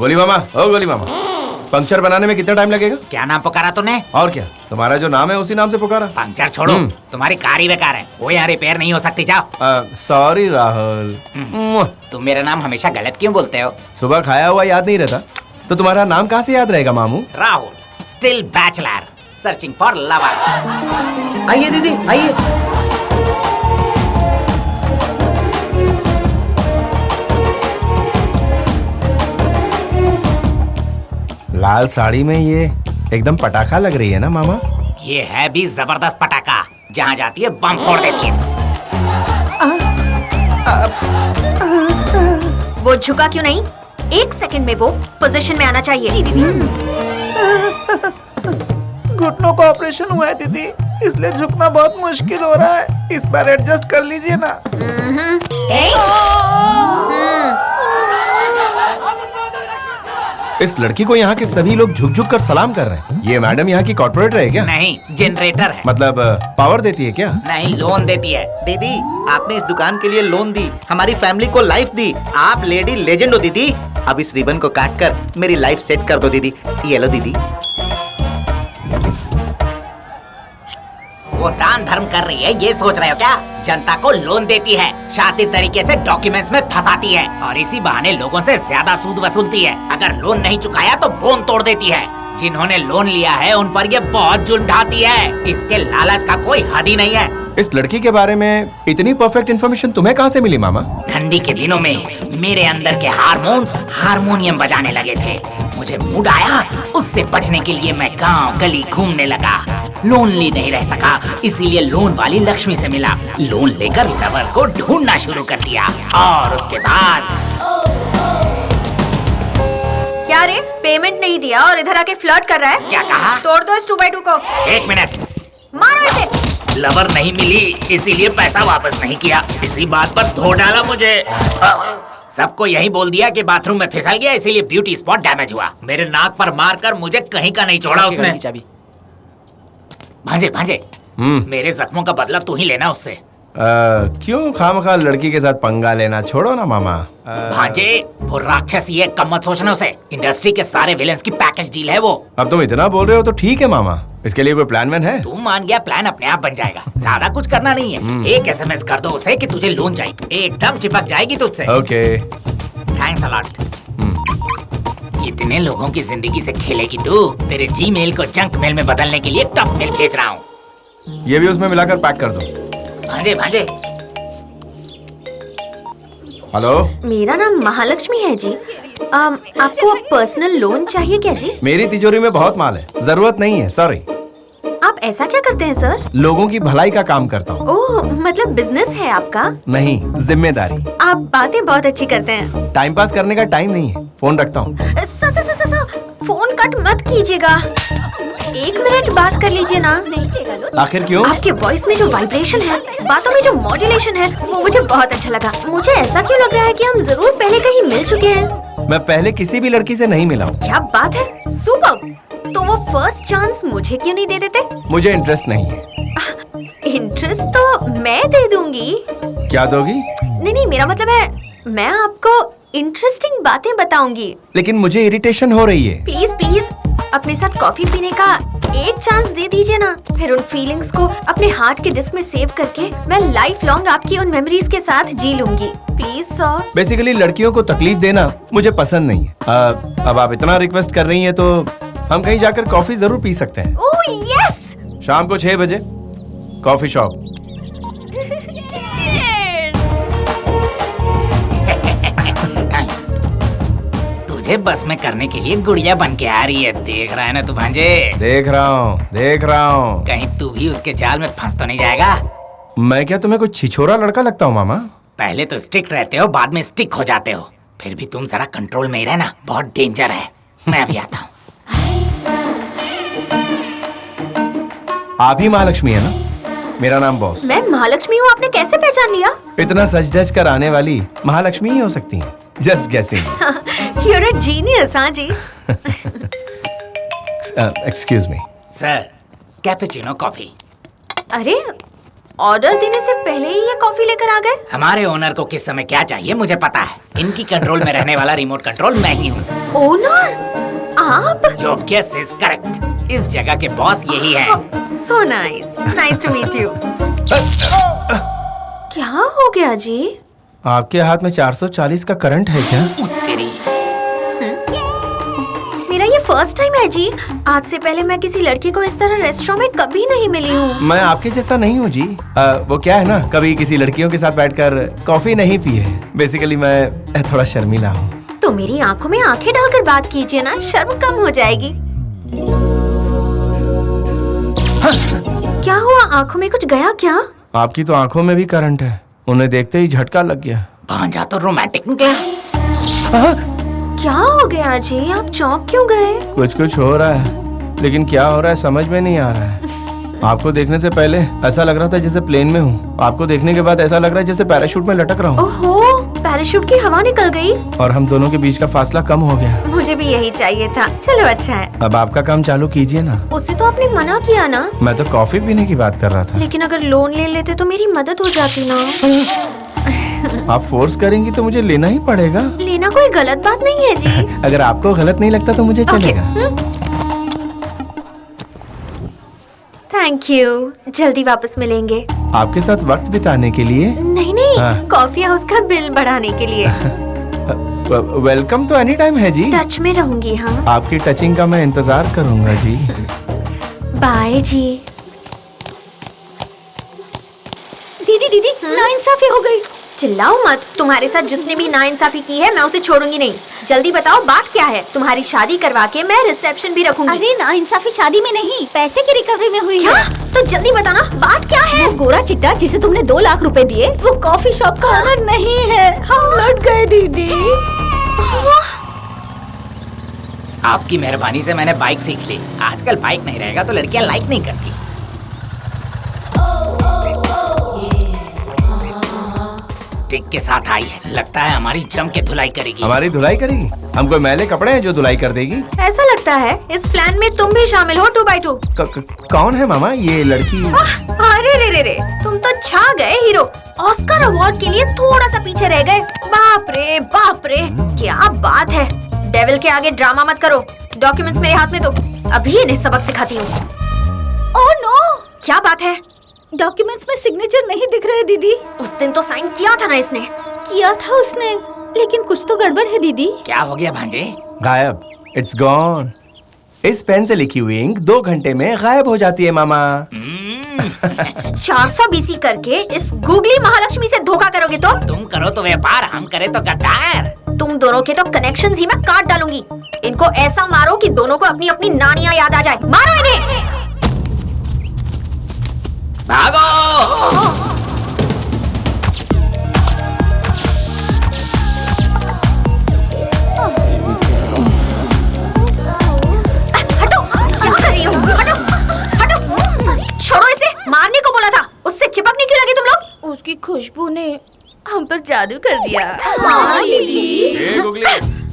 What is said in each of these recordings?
गोली मामा, ओ गोली मामा, पंक्चर बनाने में कितना टाइम लगेगा? क्या नाम पुकारा तूने? और क्या, तुम्हारा जो नाम है उसी नाम से पुकारा। पंक्चर छोड़ो, तुम्हारी कार ही बेकार है, वो यहाँ रिपेयर नहीं हो सकती। जाओ। सॉरी राहुल। तुम मेरा नाम हमेशा गलत क्यों बोलते हो? सुबह खाया हुआ याद नहीं रहता तो तुम्हारा नाम कहाँ से याद रहेगा मामू? Rahul, still bachelor, searching for lover. आइए दीदी, आइए। लाल साड़ी में ये एकदम पटाखा लग रही है ना मामा? ये है भी जबरदस्त पटाखा, जहाँ जाती है बम फोड़ देती है। वो झुका क्यों नहीं? 1 सेकंड में वो पोजीशन में आना चाहिए। जी दीदी। घुटनों का ऑपरेशन हुआ है दीदी, इसलिए झुकना बहुत मुश्किल हो रहा है। इस बार एडजस्ट कर लीजिए ना। इस लड़की को यहाँ के सभी लोग झुक झुक कर सलाम कर रहे हैं। ये मैडम यहाँ की कॉर्पोरेटर है क्या? नहीं, जनरेटर है। मतलब पावर देती है क्या? नहीं, लोन देती है। दीदी, आपने इस दुकान के लिए लोन दी, हमारी फैमिली को लाइफ दी। आप लेडी लेजेंड हो दीदी। अब इस रिबन को काट कर मेरी लाइफ सेट कर दो दीदी। ये लो दीदी। वो दान धर्म कर रही है, ये सोच रहे हो क्या? जनता को लोन देती है, शातिर तरीके से डॉक्यूमेंट्स में फंसाती है और इसी बहाने लोगों से ज्यादा सूद वसूलती है। अगर लोन नहीं चुकाया तो बोन तोड़ देती है। जिन्होंने लोन लिया है उन पर ये बहुत जुल्म ढाती है। इसके लालच का कोई हद ही नहीं है। इस लड़की के बारे में इतनी परफेक्ट इन्फॉर्मेशन तुम्हें कहाँ से मिली मामा? ठंडी के दिनों में मेरे अंदर के हार्मोन्स हारमोनियम बजाने लगे थे। मुझे मूड आया, उससे बचने के लिए मैं गांव गली घूमने लगा। लोनली नहीं रह सका, इसीलिए लोन वाली लक्ष्मी से मिला। लोन लेकर लवर को ढूंढना शुरू कर दिया और उसके बाद क्या रे, पेमेंट नहीं दिया और इधर आके फ्लर्ट कर रहा है? क्या कहा? तोड़ दो इस 2x2 को। 1 मिनट। मारो इसे। लवर नहीं मिली, इसीलिए पैसा वापस नहीं किया। इसी बात पर धो डाला मुझे। सबको यही बोल दिया कि बाथरूम में फिसल गया, इसीलिए ब्यूटी स्पॉट डैमेज हुआ। मेरे नाक पर मारकर मुझे कहीं का नहीं छोड़ा उसने। भांजे भांजे, मेरे जख्मों का बदला तू ही लेना उससे। क्यों खामखा लड़की के साथ पंगा लेना, छोड़ो ना मामा। भांजे, वो राक्षस ही है, कम मत सोचना उसे। इंडस्ट्री के सारे विलेंस की पैकेज डील है वो। अब तुम इतना बोल रहे हो तो ठीक है मामा, इसके लिए कोई प्लान वैन है? तू मान गया, प्लान अपने आप बन जाएगा। ज्यादा कुछ करना नहीं है। एक SMS कर दो उसे कि तुझे लोन चाहिए, एकदम चिपक जाएगी तुझसे। Okay, thanks a lot. इतने लोगों की जिंदगी से खेलेगी तू? तेरे जीमेल को जंक मेल में बदलने के लिए टफ मेल भेज रहा हूँ। ये भी उसमें मिलाकर पैक कर दो। भांजे भांजे। हेलो, मेरा नाम महालक्ष्मी है जी। आपको पर्सनल लोन चाहिए क्या जी? मेरी तिजोरी में बहुत माल है, जरूरत नहीं है, सॉरी। आप ऐसा क्या करते हैं सर? लोगों की भलाई का काम करता हूँ। ओह, मतलब बिजनेस है आपका? नहीं, जिम्मेदारी। आप बातें बहुत अच्छी करते हैं। टाइम पास करने का टाइम नहीं है, फोन रखता हूँ। फोन कट मत कीजिएगा, 1 मिनट बात कर लीजिए ना। आखिर क्यों? आपके वॉइस में जो वाइब्रेशन है, बातों में जो मॉड्यूलेशन है, वो मुझे बहुत अच्छा लगा। मुझे ऐसा क्यों लग रहा है कि हम जरूर पहले कहीं मिल चुके हैं। मैं पहले किसी भी लड़की से नहीं मिला हूँ। क्या बात है, सुपर्ब। तो वो फर्स्ट चांस मुझे क्यों नहीं दे देते? मुझे इंटरेस्ट नहीं है। इंटरेस्ट तो मैं दे दूंगी। क्या दोगी? नहीं, मेरा मतलब है मैं आपको इंटरेस्टिंग बातें बताऊंगी। लेकिन मुझे इरिटेशन हो रही है। प्लीज अपने साथ कॉफी पीने का एक चांस दे दीजिए ना। फिर उन फीलिंग्स को अपने हार्ट के डिस्क में सेव करके मैं लाइफ लॉन्ग आपकी उन मेमोरीज के साथ जी लूंगी। Please sir. बेसिकली लड़कियों को तकलीफ देना मुझे पसंद नहीं है। अब आप इतना रिक्वेस्ट कर रही हैं तो हम कहीं जाकर कॉफी जरूर पी सकते हैं। ओह यस, शाम को 6 बजे कॉफी शॉप। तुझे बस में करने के लिए गुड़िया बन के आ रही है, देख रहा है ना तू भांजे? देख रहा हूँ। कहीं तू भी उसके जाल में फंस तो नहीं जाएगा? मैं क्या तुम्हें कुछ छिछोरा लड़का लगता हूँ मामा? पहले तो स्ट्रिक्ट रहते हो, बाद में स्टिक हो जाते हो। फिर भी तुम जरा कंट्रोल में ही रहना, बहुत डेंजर है। मैं अभी आता हूँ। आप ही महालक्ष्मी है ना? मेरा नाम बॉस। मैं महालक्ष्मी हूँ, आपने कैसे पहचान लिया? इतना सज धज कर आने वाली महालक्ष्मी ही हो सकती हैं। Just guessing. You're a genius, हाँ जी। Excuse me sir, cappuccino coffee. अरे ऑर्डर देने से पहले ही ये कॉफी लेकर आ गए? हमारे ओनर को किस समय क्या चाहिए मुझे पता है। इनकी कंट्रोल में रहने वाला रिमोट कंट्रोल मैं ही हूँ। ओनर? आप? Your guess is correct. इस जगह के बॉस यही है। So nice, nice to meet you. क्या हो गया जी? आपके हाथ में 440 का करंट है क्या? तेरी मेरा ये फर्स्ट टाइम है जी। आज से पहले मैं किसी लड़की को इस तरह रेस्टोरेंट में कभी नहीं मिली हूँ। मैं आपके जैसा नहीं हूँ जी। वो क्या है ना, कभी किसी लड़कियों के साथ बैठकर कॉफी नहीं पी है। बेसिकली मैं थोड़ा शर्मीला हूँ। तो मेरी आंखों में आंखें डालकर बात कीजिए ना, शर्म कम हो जाएगी। क्या हुआ, आंखों में कुछ गया क्या? आपकी तो आंखों में भी करंट है। उन्हें देखते ही झटका लग गया। भांजा तो रोमांटिक निकला। क्या हो गया जी, आप चौंक क्यों गए? कुछ हो रहा है, लेकिन क्या हो रहा है समझ में नहीं आ रहा है। आपको देखने से पहले ऐसा लग रहा था जैसे प्लेन में हूँ। आपको देखने के बाद ऐसा लग रहा है जैसे पैराशूट में लटक रहा हूँ। ओहो, पैराशूट की हवा निकल गई और हम दोनों के बीच का फासला कम हो गया। मुझे भी यही चाहिए था। चलो अच्छा है। अब आपका काम चालू कीजिए ना। उसे तो आपने मना किया ना। मैं तो कॉफी पीने की बात कर रहा था। लेकिन अगर लोन ले लेते तो मेरी मदद हो जाती ना। आप फोर्स करेंगी तो मुझे लेना ही पड़ेगा। लेना कोई गलत बात नहीं है जी। अगर आपको गलत नहीं लगता तो मुझे चलेगा। थैंक यू, जल्दी वापस मिलेंगे। आपके साथ वक्त बिताने के लिए? नहीं हाँ। कॉफी हाउस का बिल बढ़ाने के लिए। वेलकम तो एनी टाइम है जी। टच में रहूंगी। हाँ, आपकी टचिंग का मैं इंतजार करूंगा जी। बाय जी। दीदी नाइंसाफी हो गई। चिल्लाओ मत। तुम्हारे साथ जिसने भी नाइंसाफी की है मैं उसे छोड़ूंगी नहीं। जल्दी बताओ बात क्या है। तुम्हारी शादी करवा के मैं रिसेप्शन भी रखूंगी। अरे नाइंसाफी शादी में नहीं, पैसे की रिकवरी में हुई क्या? है। तो जल्दी बताना बात क्या है। वो गोरा चिट्टा जिसे तुमने 2 लाख रुपए दिए, वो कॉफी शॉप का ओनर नहीं है। हम लौट गए दीदी। आपकी मेहरबानी से मैंने बाइक सीख ली। आजकल बाइक नहीं रहेगा तो लड़कियां लाइक नहीं करती। स्टिक के साथ आई है, लगता है हमारी जम के धुलाई करेगी। हमारी धुलाई करेगी? हम कोई मैले कपड़े हैं जो धुलाई कर देगी? ऐसा लगता है इस प्लान में तुम भी शामिल हो 2x2। कौन है मामा ये लड़की? अरे रे, तुम तो छा गए हीरो। ऑस्कर अवार्ड के लिए थोड़ा सा पीछे रह गए। बाप रे, क्या बात है। डेविल के आगे ड्रामा मत करो। डॉक्यूमेंट्स मेरे हाथ में दो, अभी इन्हें सबक सिखाती हूँ। ओह नो, क्या बात है? डॉक्यूमेंट्स में सिग्नेचर नहीं दिख रहे दीदी। उस दिन तो साइन किया था ना इसने। किया था उसने, लेकिन कुछ तो गड़बड़ है दीदी। क्या हो गया भांजे? गायब। It's gone. इस पेन से लिखी हुई इंक 2 घंटे में गायब हो जाती है मामा। 400 BC करके इस गूगली महालक्ष्मी से धोखा करोगे तुम करो तो व्यापार, हम करे तो गद्दार। तुम दोनों के तो कनेक्शंस ही मैं काट डालूंगी। इनको ऐसा मारो कि दोनों को अपनी अपनी नानियां याद आ जाए। मारो इन्हें। भागो। हटो, क्या कर रही हो? हटो, छोड़ो इसे। मारने को बोला था, उससे चिपकने क्यों लगे तुम लोग? उसकी खुशबू ने हम पर जादू कर दिया। हाँ दीदी। ए गुगली,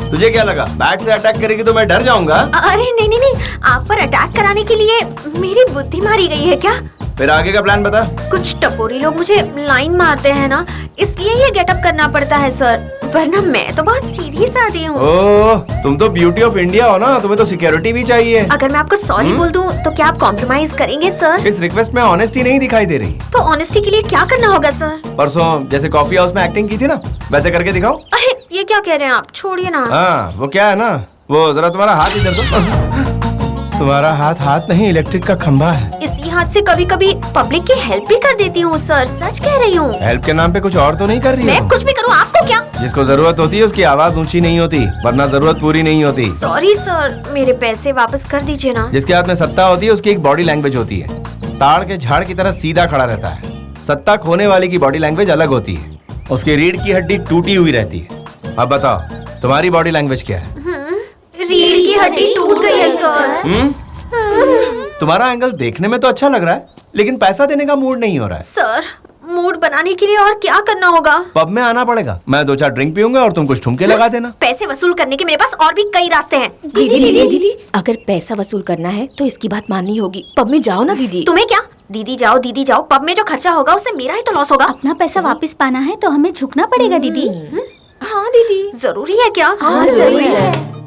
तुझे क्या लगा बैट से अटैक करेगी तो मैं डर जाऊंगा? अरे नहीं, आप पर अटैक कराने के लिए मेरी बुद्धि मारी गई है क्या? फिर आगे का प्लान बता। कुछ टपोरी लोग मुझे लाइन मारते हैं ना, इसलिए ये गेटअप करना पड़ता है सर, वरना मैं तो बहुत सीधी सादी हूँ। ओह, तुम तो ब्यूटी ऑफ इंडिया हो ना, तुम्हें तो सिक्योरिटी भी चाहिए। अगर मैं आपको सॉरी बोल दूं तो क्या आप कॉम्प्रोमाइज करेंगे सर? इस रिक्वेस्ट में ऑनेस्टी नहीं दिखाई दे रही। तो ऑनेस्टी के लिए क्या करना होगा सर? परसों जैसे कॉफी हाउस में एक्टिंग की थी ना, वैसे करके दिखाओ। अरे ये क्या कह रहे हैं आप? छोड़िए ना। हाँ, वो क्या है ना, वो जरा तुम्हारा हाथ इधर दो। तुम्हारा हाथ नहीं, इलेक्ट्रिक का खंभा है। इसी हाथ से कभी कभी पब्लिक की हेल्प भी कर देती हूँ सर, सच कह रही हूँ। हेल्प के नाम पे कुछ और तो नहीं कर रही मैं हो? कुछ भी करूँ आपको क्या? जिसको जरूरत होती है उसकी आवाज ऊंची नहीं होती, वरना जरूरत पूरी नहीं होती। सॉरी सर, मेरे पैसे वापस कर दीजिए ना। जिसके हाथ में सत्ता होती है उसकी एक बॉडी लैंग्वेज होती है। ताड़ के झाड़ की तरह सीधा खड़ा रहता है। सत्ता खोने वाले की बॉडी लैंग्वेज अलग होती है, उसकी रीढ़ की हड्डी टूटी हुई रहती है। अब बताओ तुम्हारी बॉडी लैंग्वेज क्या है? रीढ़ की हड्डी टूट गई है सर। तुम्हारा एंगल देखने में तो अच्छा लग रहा है, लेकिन पैसा देने का मूड नहीं हो रहा है। सर, मूड बनाने के लिए और क्या करना होगा? पब में आना पड़ेगा, मैं 2-4 ड्रिंक पीऊंगा और तुम कुछ ठुमके लगा देना। पैसे वसूल करने के मेरे पास और भी कई रास्ते हैं। दीदी, अगर पैसा वसूल करना है तो इसकी बात माननी होगी। पब में जाओ ना दीदी। तुम्हें क्या? दीदी जाओ, पब में जो खर्चा होगा उससे मेरा ही तो लॉस होगा। अपना पैसा वापस पाना है तो हमें झुकना पड़ेगा दीदी। हाँ दीदी, जरूरी है क्या? हाँ, जरूरी है।